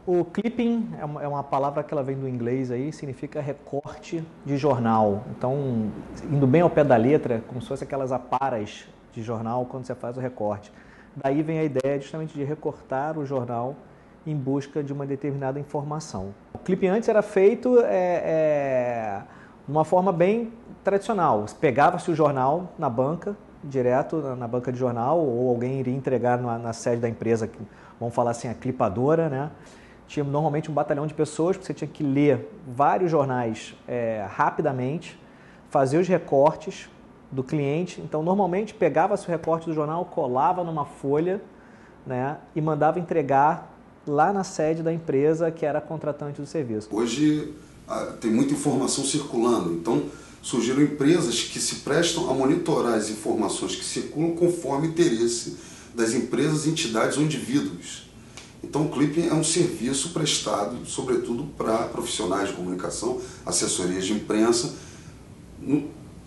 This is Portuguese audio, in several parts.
O clipping é uma palavra que ela vem do inglês aí, significa recorte de jornal. Então, indo bem ao pé da letra, como se fosse aquelas aparas de jornal quando você faz o recorte. Daí vem a ideia justamente de recortar o jornal em busca de uma determinada informação. O clipping antes era feito de uma forma bem tradicional. Pegava-se o jornal na banca, direto na banca de jornal, ou alguém iria entregar na sede da empresa, vamos falar assim, a clipadora, né? Tinha normalmente um batalhão de pessoas, porque você tinha que ler vários jornais rapidamente, fazer os recortes do cliente. Então, normalmente, pegava-se o recorte do jornal, colava numa folha, né, e mandava entregar lá na sede da empresa que era contratante do serviço. Hoje tem muita informação circulando, então surgiram empresas que se prestam a monitorar as informações que circulam conforme o interesse das empresas, entidades ou indivíduos. Então, o clipping é um serviço prestado, sobretudo, para profissionais de comunicação, assessorias de imprensa,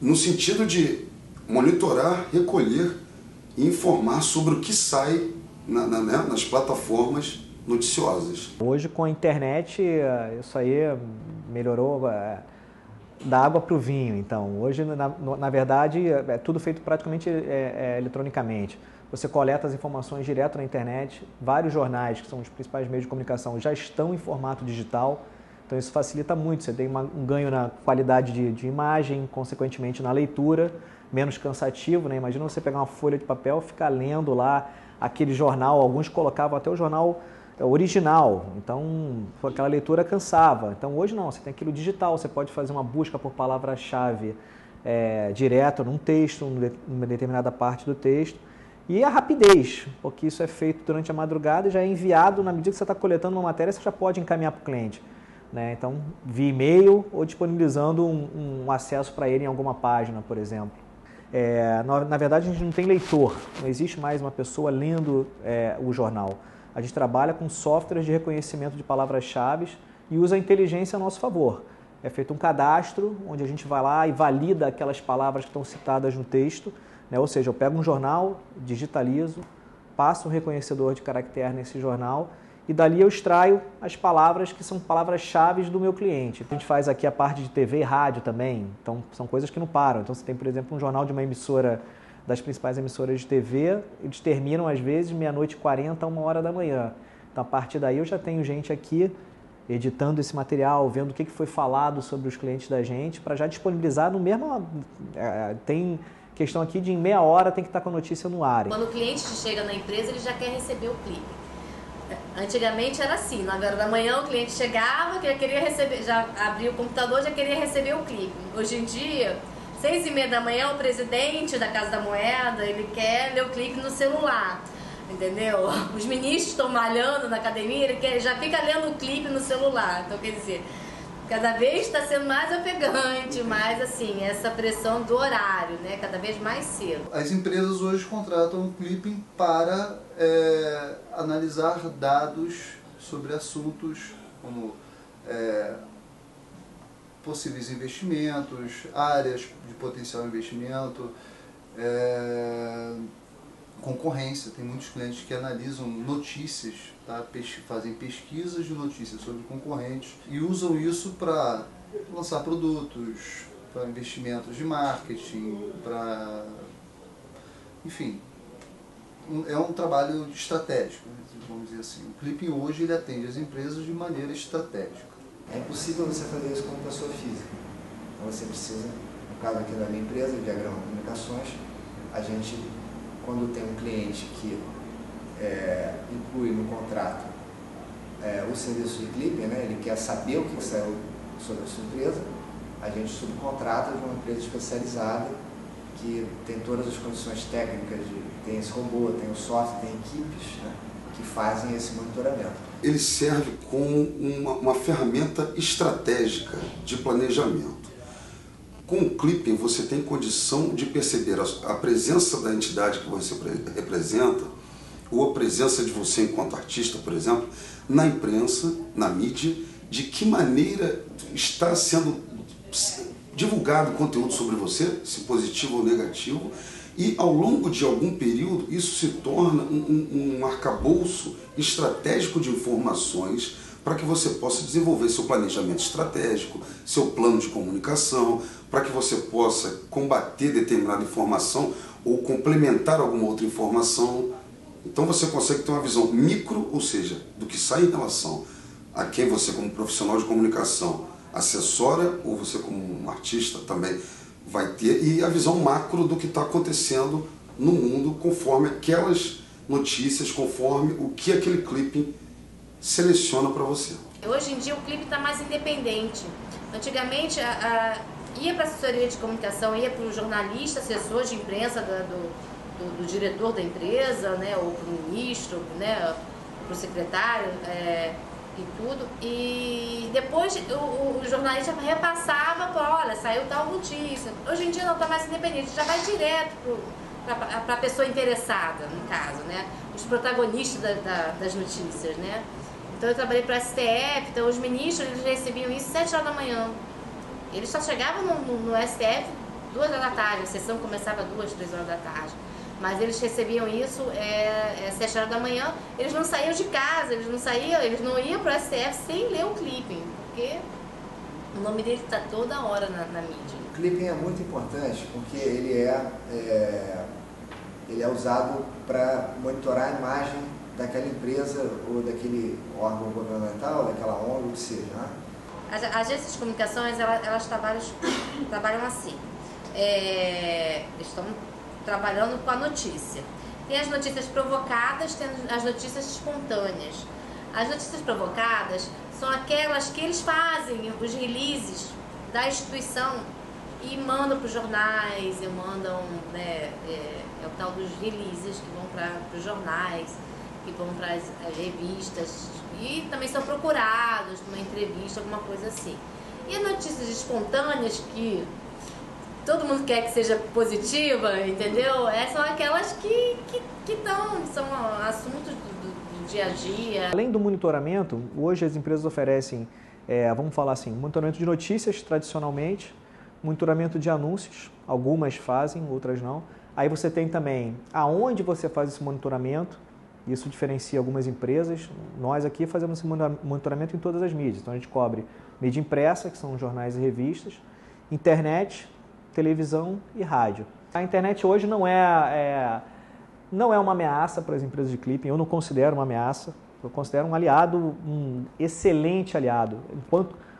no sentido de monitorar, recolher e informar sobre o que sai nas plataformas noticiosas. Hoje, com a internet, isso aí melhorou da água para o vinho. Então, hoje, na verdade, é tudo feito praticamente eletronicamente. Você coleta as informações direto na internet. Vários jornais, que são os principais meios de comunicação, já estão em formato digital. Então isso facilita muito. Você tem um ganho na qualidade de imagem, consequentemente na leitura, menos cansativo, né? Imagina você pegar uma folha de papel e ficar lendo lá aquele jornal. Alguns colocavam até o jornal original. Então aquela leitura cansava. Então hoje não, você tem aquilo digital. Você pode fazer uma busca por palavra-chave direto num texto, numa determinada parte do texto. E a rapidez, porque isso é feito durante a madrugada e já é enviado, na medida que você está coletando uma matéria, você já pode encaminhar para o cliente, né? Então, via e-mail ou disponibilizando um acesso para ele em alguma página, por exemplo. Na verdade, a gente não tem leitor, não existe mais uma pessoa lendo o jornal. A gente trabalha com softwares de reconhecimento de palavras-chave e usa a inteligência a nosso favor. É feito um cadastro, onde a gente vai lá e valida aquelas palavras que estão citadas no texto, né? Ou seja, eu pego um jornal, digitalizo, passo um reconhecedor de caractere nesse jornal e dali eu extraio as palavras que são palavras-chave do meu cliente. A gente faz aqui a parte de TV e rádio também, então são coisas que não param. Então você tem, por exemplo, um jornal de uma emissora, das principais emissoras de TV, eles terminam às vezes meia-noite e 40, 1h da manhã. Então a partir daí eu já tenho gente aqui editando esse material, vendo o que foi falado sobre os clientes da gente, para já disponibilizar no mesmo... Tem questão aqui de em meia hora tem que estar com a notícia no ar. Quando o cliente chega na empresa, ele já quer receber o clipe. Antigamente era assim, 9h da manhã o cliente chegava, já queria receber, já abria o computador, já queria receber o clipe. Hoje em dia, 6h30 da manhã, o presidente da Casa da Moeda, ele quer ler o clipe no celular. Entendeu? Os ministros estão malhando na academia, ele já fica lendo o clipe no celular. Então, quer dizer, cada vez está sendo mais ofegante, mais assim, essa pressão do horário, né? Cada vez mais cedo. As empresas hoje contratam o clipping para analisar dados sobre assuntos como possíveis investimentos, áreas de potencial investimento, concorrência. Tem muitos clientes que analisam notícias, tá? Fazem pesquisas de notícias sobre concorrentes e usam isso para lançar produtos, para investimentos de marketing, para... enfim, é um trabalho estratégico, vamos dizer assim. O clipping hoje ele atende as empresas de maneira estratégica. É impossível você fazer isso como pessoa física. Então você precisa, no caso aqui da minha empresa, o Diagrama Comunicações, a gente, quando tem um cliente que inclui no contrato o serviço de clipping, né, ele quer saber o que saiu sobre a sua empresa, a gente subcontrata de uma empresa especializada que tem todas as condições técnicas, tem esse robô, tem o software, tem equipes, né, que fazem esse monitoramento. Ele serve como uma ferramenta estratégica de planejamento. Com o clipping você tem condição de perceber a presença da entidade que você representa, ou a presença de você enquanto artista, por exemplo, na imprensa, na mídia, de que maneira está sendo divulgado conteúdo sobre você, se positivo ou negativo, e ao longo de algum período isso se torna um arcabouço estratégico de informações para que você possa desenvolver seu planejamento estratégico, seu plano de comunicação, para que você possa combater determinada informação ou complementar alguma outra informação. Então você consegue ter uma visão micro, ou seja, do que sai em relação a quem você como profissional de comunicação assessora, ou você como um artista também vai ter, e a visão macro do que está acontecendo no mundo, conforme aquelas notícias, conforme o que aquele clipping seleciona para você. Hoje em dia o clipe está mais independente. Antigamente ia para a assessoria de comunicação, ia para o jornalista, assessor de imprensa do diretor da empresa, né, ou para o ministro, né, para o secretário e tudo. E depois o jornalista repassava, olha, saiu tal notícia. Hoje em dia não está mais independente, já vai direto para a pessoa interessada, no caso, né, os protagonistas das notícias, né. Então eu trabalhei para a STF, então os ministros eles recebiam isso 7 horas da manhã. Eles só chegavam no STF 2 horas da tarde, a sessão começava 2, 3 horas da tarde. Mas eles recebiam isso 7 horas da manhã, eles não saíam de casa, eles não iam para o STF sem ler o clipping, porque o nome dele está toda hora na mídia. O clipping é muito importante porque ele é usado para monitorar a imagem daquela empresa ou daquele órgão governamental, daquela ONG, o que seja. Né? As agências de comunicações, elas trabalham assim. Estão trabalhando com a notícia. Tem as notícias provocadas, tem as notícias espontâneas. As notícias provocadas são aquelas que eles fazem, os releases da instituição, e mandam para os jornais, e mandam, né, é o tal dos releases que vão para os jornais, que vão para as revistas, e também são procurados numa entrevista, alguma coisa assim. E as notícias espontâneas, que todo mundo quer que seja positiva, entendeu? São aquelas que são assuntos do dia a dia. Além do monitoramento, hoje as empresas oferecem, vamos falar assim, monitoramento de notícias tradicionalmente, monitoramento de anúncios, algumas fazem, outras não. Aí você tem também aonde você faz esse monitoramento, isso diferencia algumas empresas. Nós aqui fazemos esse monitoramento em todas as mídias. Então a gente cobre mídia impressa, que são jornais e revistas, internet, televisão e rádio. A internet hoje não é uma ameaça para as empresas de clipping, eu não considero uma ameaça, eu considero um aliado, um excelente aliado.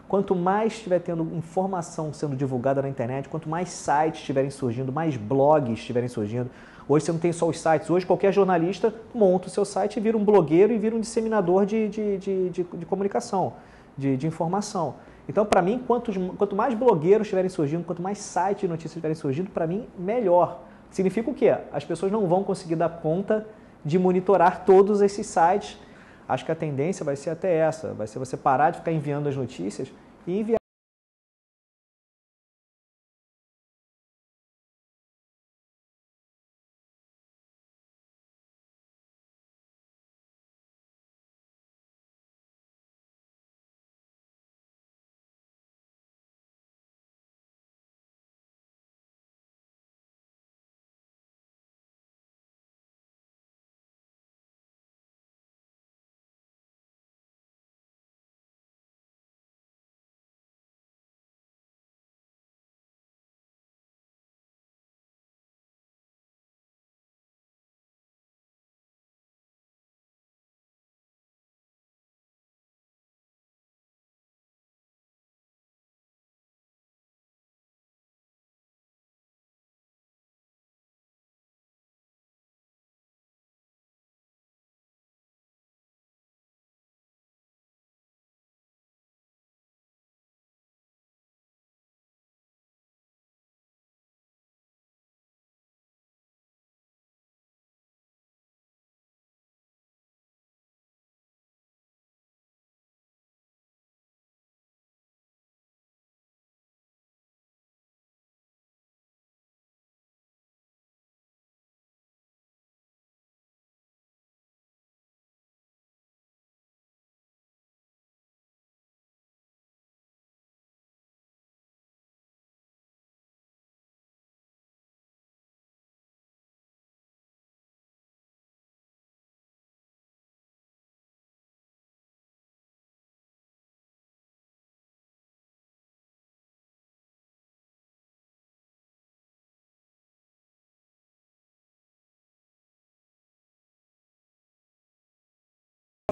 Quanto mais estiver tendo informação sendo divulgada na internet, quanto mais sites estiverem surgindo, mais blogs estiverem surgindo. Hoje você não tem só os sites, hoje qualquer jornalista monta o seu site e vira um blogueiro e vira um disseminador de comunicação, de informação. Então, para mim, quanto mais blogueiros estiverem surgindo, quanto mais sites de notícias estiverem surgindo, para mim, melhor. Significa o quê? As pessoas não vão conseguir dar conta de monitorar todos esses sites. Acho que a tendência vai ser até essa, vai ser você parar de ficar enviando as notícias e enviar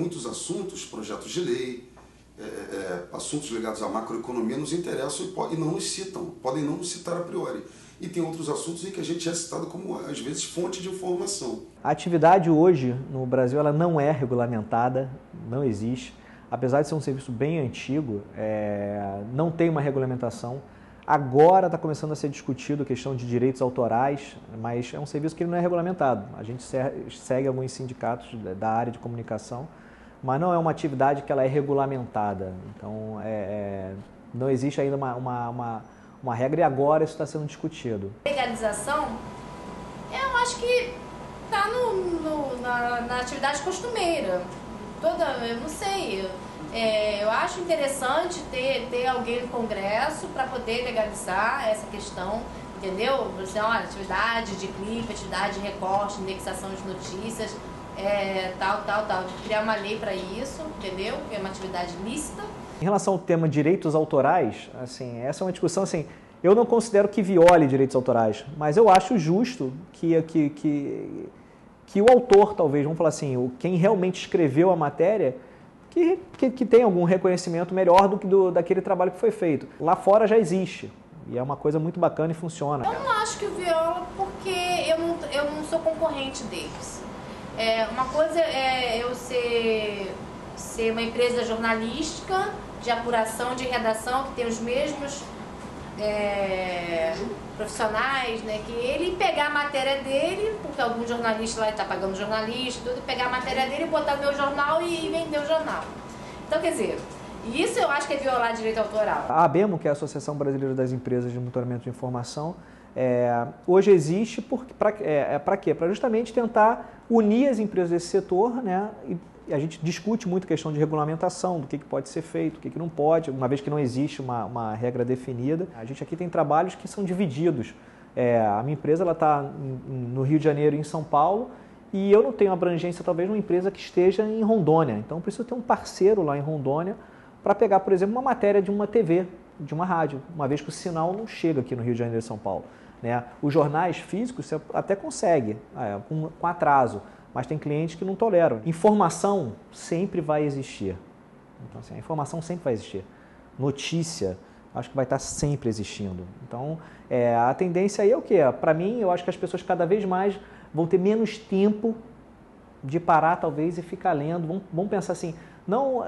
Muitos assuntos, projetos de lei, assuntos ligados à macroeconomia nos interessam e não nos citam, podem não nos citar a priori. E tem outros assuntos em que a gente é citado como, às vezes, fonte de informação. A atividade hoje no Brasil ela não é regulamentada, não existe. Apesar de ser um serviço bem antigo, não tem uma regulamentação. Agora está começando a ser discutido a questão de direitos autorais, mas é um serviço que não é regulamentado. A gente segue alguns sindicatos da área de comunicação, mas não é uma atividade que ela é regulamentada. Então, não existe ainda uma regra e agora isso está sendo discutido. Legalização, eu acho que está na atividade costumeira. Eu não sei. Eu acho interessante ter alguém no Congresso para poder legalizar essa questão, entendeu? Você, olha, atividade de clipe, atividade de recorte, indexação de notícias, tal. Criar uma lei para isso, entendeu? Que é uma atividade lícita. Em relação ao tema direitos autorais, assim, essa é uma discussão, assim, eu não considero que viole direitos autorais, mas eu acho justo que o autor, talvez, vamos falar assim, quem realmente escreveu a matéria, que tem algum reconhecimento melhor do que daquele trabalho que foi feito. Lá fora já existe, e é uma coisa muito bacana e funciona. Eu não acho que viola porque eu não sou concorrente deles. Uma coisa é eu ser uma empresa jornalística, de apuração, de redação, que tem os mesmos profissionais, né, que ele pegar a matéria dele, porque algum jornalista lá está pagando jornalista, tudo, pegar a matéria dele, botar no meu jornal e vender o jornal. Então, quer dizer, isso eu acho que é violar direito autoral. A ABEMO, que é a Associação Brasileira das Empresas de Monitoramento de Informação, hoje existe para quê? Para justamente tentar unir as empresas desse setor, né, e a gente discute muito a questão de regulamentação, do que pode ser feito, o que não pode, uma vez que não existe uma regra definida. A gente aqui tem trabalhos que são divididos. A minha empresa está no Rio de Janeiro e em São Paulo, e eu não tenho abrangência, talvez, numa empresa que esteja em Rondônia. Então, eu preciso ter um parceiro lá em Rondônia para pegar, por exemplo, uma matéria de uma TV, de uma rádio, uma vez que o sinal não chega aqui no Rio de Janeiro e São Paulo, né? Os jornais físicos você até consegue, com atraso, mas tem clientes que não toleram. Informação sempre vai existir. Então, assim, a informação sempre vai existir. Notícia, acho que vai estar sempre existindo. Então, a tendência aí é o quê? Para mim, eu acho que as pessoas cada vez mais vão ter menos tempo de parar, talvez, e ficar lendo. Vamos pensar assim, não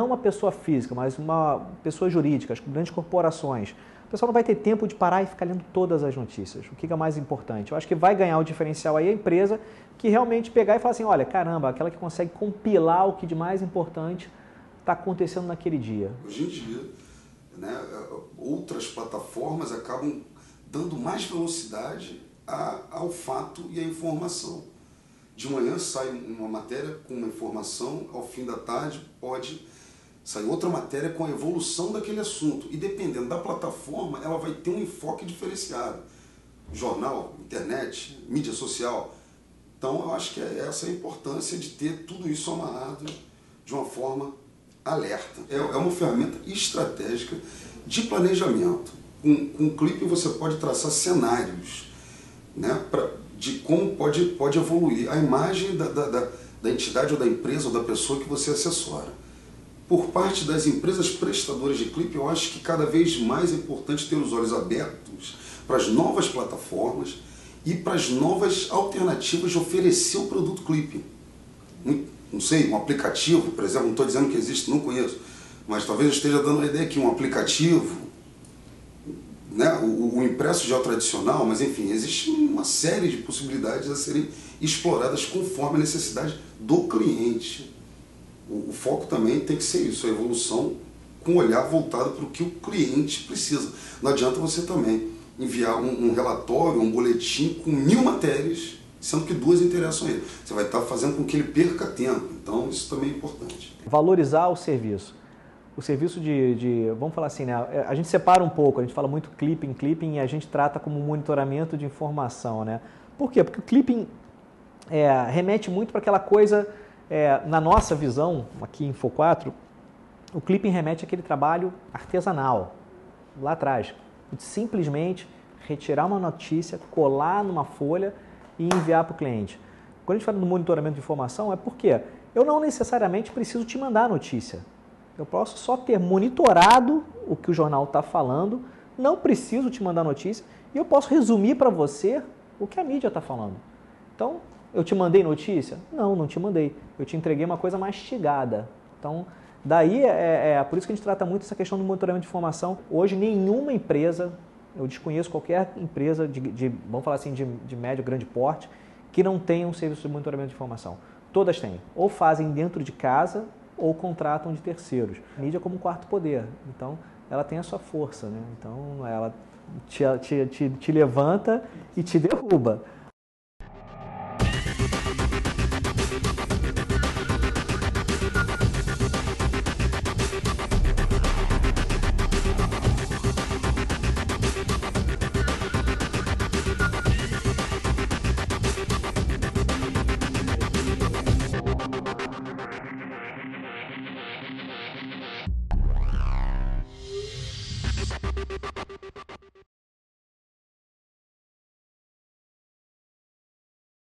uma pessoa física, mas uma pessoa jurídica, as grandes corporações. O pessoal não vai ter tempo de parar e ficar lendo todas as notícias. O que é mais importante? Eu acho que vai ganhar o diferencial aí a empresa que realmente pegar e falar assim, olha, caramba, aquela que consegue compilar o que de mais importante está acontecendo naquele dia. Hoje em dia, né, outras plataformas acabam dando mais velocidade ao fato e à informação. De manhã sai uma matéria com uma informação, ao fim da tarde pode sair outra matéria com a evolução daquele assunto. E dependendo da plataforma, ela vai ter um enfoque diferenciado. Jornal, internet, mídia social. Então, eu acho que essa é a importância de ter tudo isso amarrado de uma forma alerta. É uma ferramenta estratégica de planejamento. Com um clipe você pode traçar cenários, né, de como pode evoluir a imagem da entidade ou da empresa ou da pessoa que você assessora. Por parte das empresas prestadoras de clipe, eu acho que cada vez mais é importante ter os olhos abertos para as novas plataformas e para as novas alternativas de oferecer o produto clipe. Não sei, um aplicativo, por exemplo, não estou dizendo que existe, não conheço, mas talvez eu esteja dando uma ideia aqui, um aplicativo, né, o impresso já é o tradicional, mas enfim, existe uma série de possibilidades a serem exploradas conforme a necessidade do cliente. O foco também tem que ser isso, a evolução com um olhar voltado para o que o cliente precisa. Não adianta você também enviar um relatório, um boletim com 1000 matérias, sendo que 2 interessam a ele. Você vai estar fazendo com que ele perca tempo, então isso também é importante. Valorizar o serviço. O serviço vamos falar assim, né? A gente separa um pouco, a gente fala muito clipping e a gente trata como monitoramento de informação, né? Por quê? Porque o clipping remete muito para aquela coisa, na nossa visão, aqui em Info4, o clipping remete àquele trabalho artesanal, lá atrás, de simplesmente retirar uma notícia, colar numa folha e enviar para o cliente. Quando a gente fala do monitoramento de informação, é porque Eu não necessariamente preciso te mandar a notícia. Eu posso só ter monitorado o que o jornal está falando, não preciso te mandar notícia, e eu posso resumir para você o que a mídia está falando. Então, eu te mandei notícia? Não, não te mandei. Eu te entreguei uma coisa mastigada. Então, daí por isso que a gente trata muito essa questão do monitoramento de informação. Hoje, nenhuma empresa, eu desconheço qualquer empresa vamos falar assim, de médio, grande porte, que não tenha um serviço de monitoramento de informação. Todas têm. Ou fazem dentro de casa, ou contratam de terceiros. A mídia como um quarto poder. Então, ela tem a sua força, né? Então, ela te levanta e te derruba.